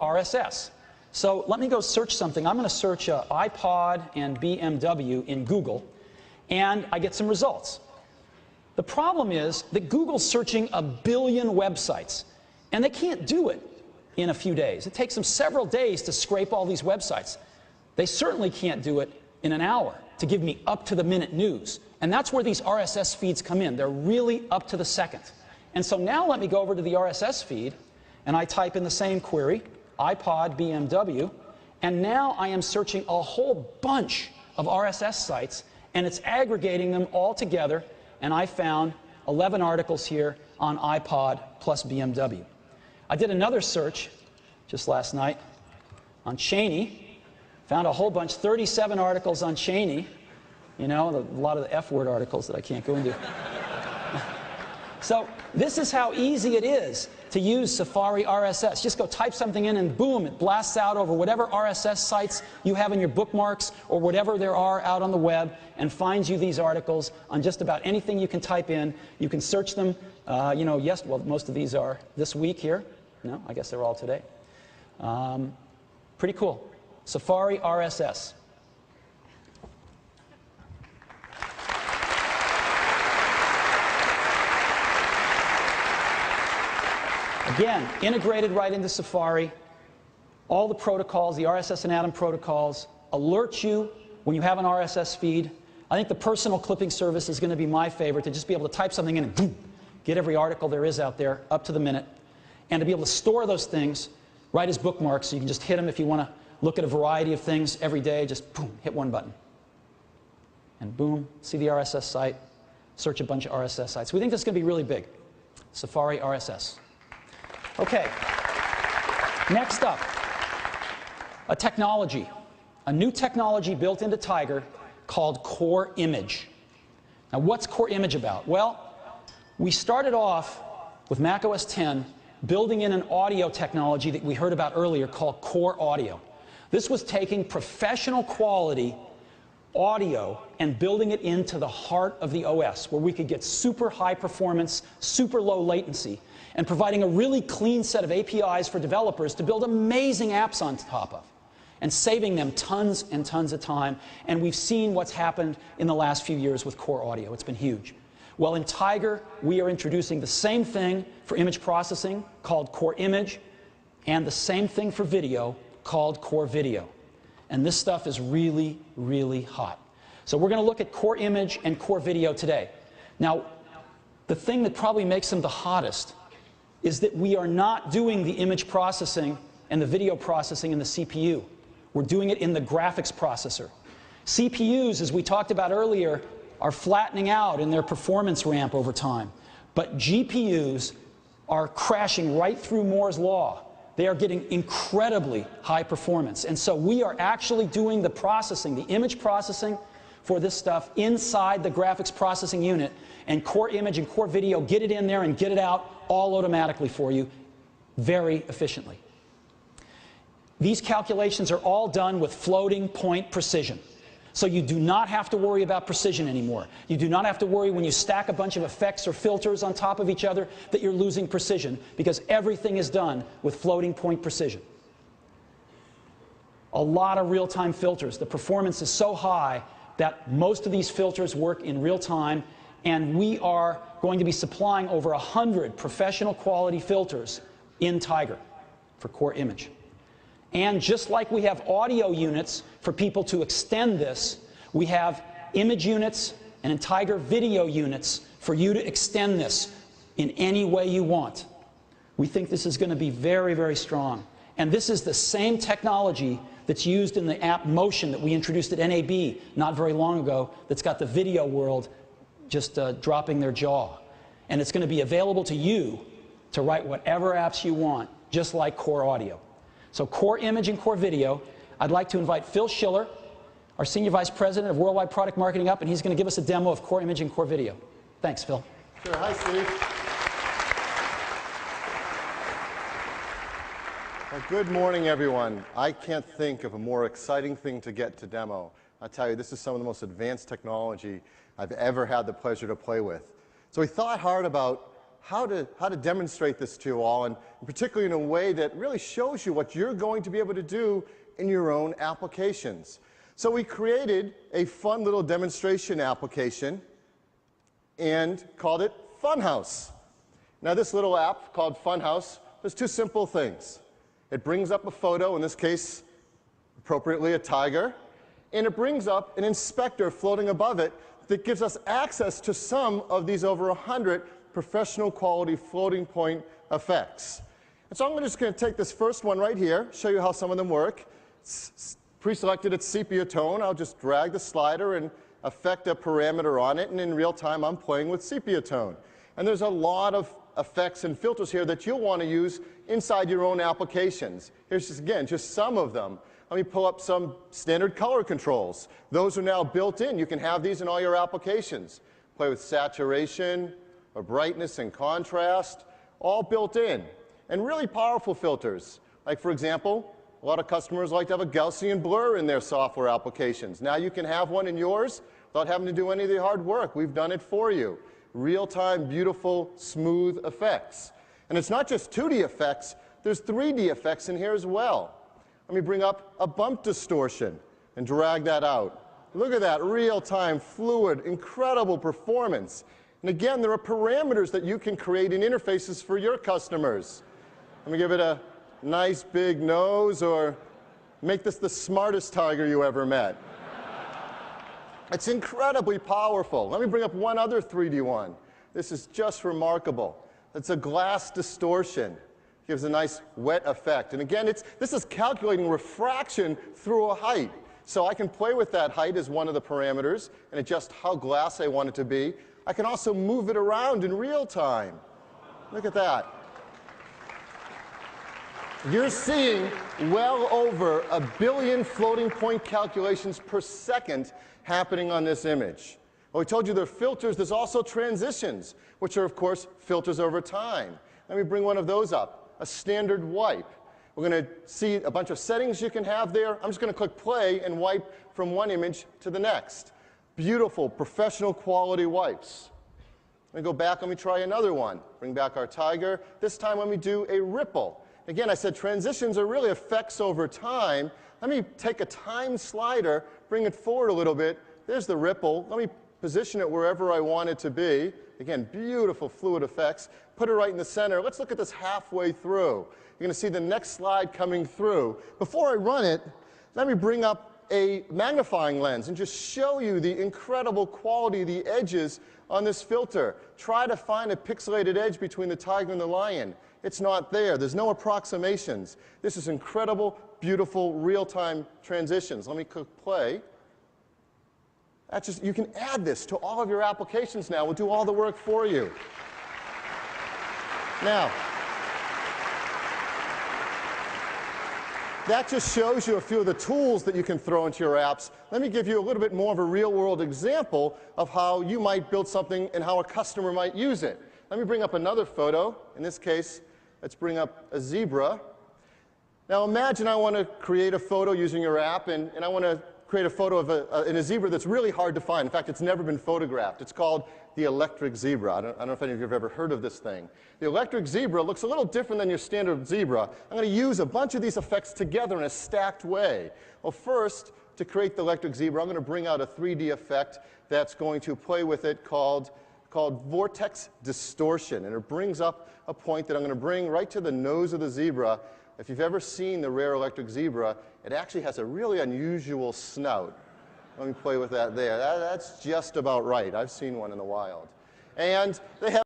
RSS. So let me go search something. I'm going to search iPod and BMW in Google, and I get some results. The problem is that Google's searching 1 billion websites, and they can't do it in a few days. It takes them several days to scrape all these websites. They certainly can't do it in an hour to give me up-to-the-minute news. And that's where these RSS feeds come in. They're really up to the second. And so now let me go over to the RSS feed, and I type in the same query, iPod BMW, and now I am searching a whole bunch of RSS sites, and it's aggregating them all together, and I found 11 articles here on iPod plus BMW. I did another search just last night on Cheney, found a whole bunch, 37 articles on Cheney, you know, a lot of the F-word articles that I can't go into. So this is how easy it is to use Safari RSS. Just go type something in and boom, it blasts out over whatever RSS sites you have in your bookmarks or whatever there are out on the web and finds you these articles on just about anything you can type in. You can search them, you know, yes, well, most of these are this week here. No, I guess they're all today. Pretty cool. Safari RSS. Again, integrated right into Safari. All the protocols, the RSS and Atom protocols, alert you when you have an RSS feed. I think the personal clipping service is going to be my favorite, to just be able to type something in and boom, get every article there is out there up to the minute. And to be able to store those things right as bookmarks, so you can just hit them if you want to look at a variety of things every day. Just boom, hit one button. And boom, see the RSS site, search a bunch of RSS sites. We think this is going to be really big. Safari RSS. Okay, next up, a technology, a new technology built into Tiger called Core Image. Now, what's Core Image about? Well, we started off with Mac OS X building in an audio technology that we heard about earlier called Core Audio. This was taking professional quality audio and building it into the heart of the OS, where we could get super high performance, super low latency, and providing a really clean set of APIs for developers to build amazing apps on top of, and saving them tons and tons of time. And we've seen what's happened in the last few years with Core Audio. It's been huge. Well, in Tiger, we are introducing the same thing for image processing, called Core Image, and the same thing for video, called Core Video. And this stuff is really, really hot. So we're going to look at Core Image and Core Video today. Now, the thing that probably makes them the hottest is that we are not doing the image processing and the video processing in the CPU. We're doing it in the graphics processor. CPUs, as we talked about earlier, are flattening out in their performance ramp over time. But GPUs are crashing right through Moore's Law. They are getting incredibly high performance. And so we are actually doing the processing, the image processing for this stuff inside the graphics processing unit. And Core Image and Core Video get it in there and get it out all automatically for you very efficiently. These calculations are all done with floating point precision. So you do not have to worry about precision anymore. You do not have to worry when you stack a bunch of effects or filters on top of each other that you're losing precision, because everything is done with floating point precision. A lot of real-time filters. The performance is so high that most of these filters work in real time, and we are going to be supplying over 100 professional quality filters in Tiger for Core Image. And just like we have audio units for people to extend this, we have image units and in Tiger video units for you to extend this in any way you want. We think this is going to be very, very strong. And this is the same technology that's used in the app Motion that we introduced at NAB not very long ago, that's got the video world just dropping their jaw. And it's going to be available to you to write whatever apps you want, just like Core Audio. So Core Image and Core Video, I'd like to invite Phil Schiller, our Senior Vice President of Worldwide Product Marketing, up, and he's going to give us a demo of Core Image and Core Video. Thanks, Phil. Sure. Hi, Steve. Well, good morning, everyone. I can't think of a more exciting thing to get to demo. I tell you, this is some of the most advanced technology I've ever had the pleasure to play with. So we thought hard about how to demonstrate this to you all, and particularly in a way that really shows you what you're going to be able to do in your own applications. So we created a fun little demonstration application and called it Funhouse. Now this little app called Funhouse does two simple things. It brings up a photo, in this case, appropriately a tiger, and it brings up an inspector floating above it that gives us access to some of these over 100 professional quality floating point effects. And so I'm just going to take this first one right here, show you how some of them work. It's pre-selected at sepia tone. I'll just drag the slider and affect a parameter on it, and in real time I'm playing with sepia tone. And there's a lot of effects and filters here that you'll want to use inside your own applications. Here's just, again, just some of them. Let me pull up some standard color controls. Those are now built in. You can have these in all your applications. Play with saturation, or brightness and contrast, all built in. And really powerful filters. Like, for example, a lot of customers like to have a Gaussian blur in their software applications. Now you can have one in yours without having to do any of the hard work. We've done it for you. Real-time, beautiful, smooth effects. And it's not just 2D effects. There's 3D effects in here as well. Let me bring up a bump distortion and drag that out. Look at that, real-time, fluid, incredible performance. And again, there are parameters that you can create in interfaces for your customers. Let me give it a nice big nose, or make this the smartest tiger you ever met. It's incredibly powerful. Let me bring up one other 3D one. This is just remarkable. It's a glass distortion. Gives a nice wet effect. And again, this is calculating refraction through a height. So I can play with that height as one of the parameters and adjust how glass I want it to be. I can also move it around in real time. Look at that. You're seeing well over 1 billion floating point calculations per second happening on this image. Well, we told you there are filters. There's also transitions, which are, of course, filters over time. Let me bring one of those up. A standard wipe. We're going to see a bunch of settings you can have there. I'm just going to click play and wipe from one image to the next. Beautiful, professional quality wipes. Let me go back. Let me try another one. Bring back our tiger. This time let me do a ripple. Again, I said transitions are really effects over time. Let me take a time slider, bring it forward a little bit. There's the ripple. Let me position it wherever I want it to be. Again, beautiful fluid effects. Put it right in the center. Let's look at this halfway through. You're going to see the next slide coming through. Before I run it, let me bring up a magnifying lens and just show you the incredible quality of the edges on this filter. Try to find a pixelated edge between the tiger and the lion. It's not there. There's no approximations. This is incredible, beautiful, real-time transitions. Let me click play. That's just, you can add this to all of your applications now. We'll do all the work for you. Now, that just shows you a few of the tools that you can throw into your apps. Let me give you a little bit more of a real-world example of how you might build something and how a customer might use it. Let me bring up another photo. In this case, let's bring up a zebra. Now imagine I want to create a photo using your app, and I want to create a photo of a zebra that's really hard to find. In fact, it's never been photographed. It's called the electric zebra. I don't know if any of you have ever heard of this thing. The electric zebra looks a little different than your standard zebra. I'm going to use a bunch of these effects together in a stacked way. Well, first, to create the electric zebra, I'm going to bring out a 3D effect that's going to play with it called vortex distortion. And it brings up a point that I'm going to bring right to the nose of the zebra. If you've ever seen the rare electric zebra, it actually has a really unusual snout. Let me play with that there. That's just about right. I've seen one in the wild. And they have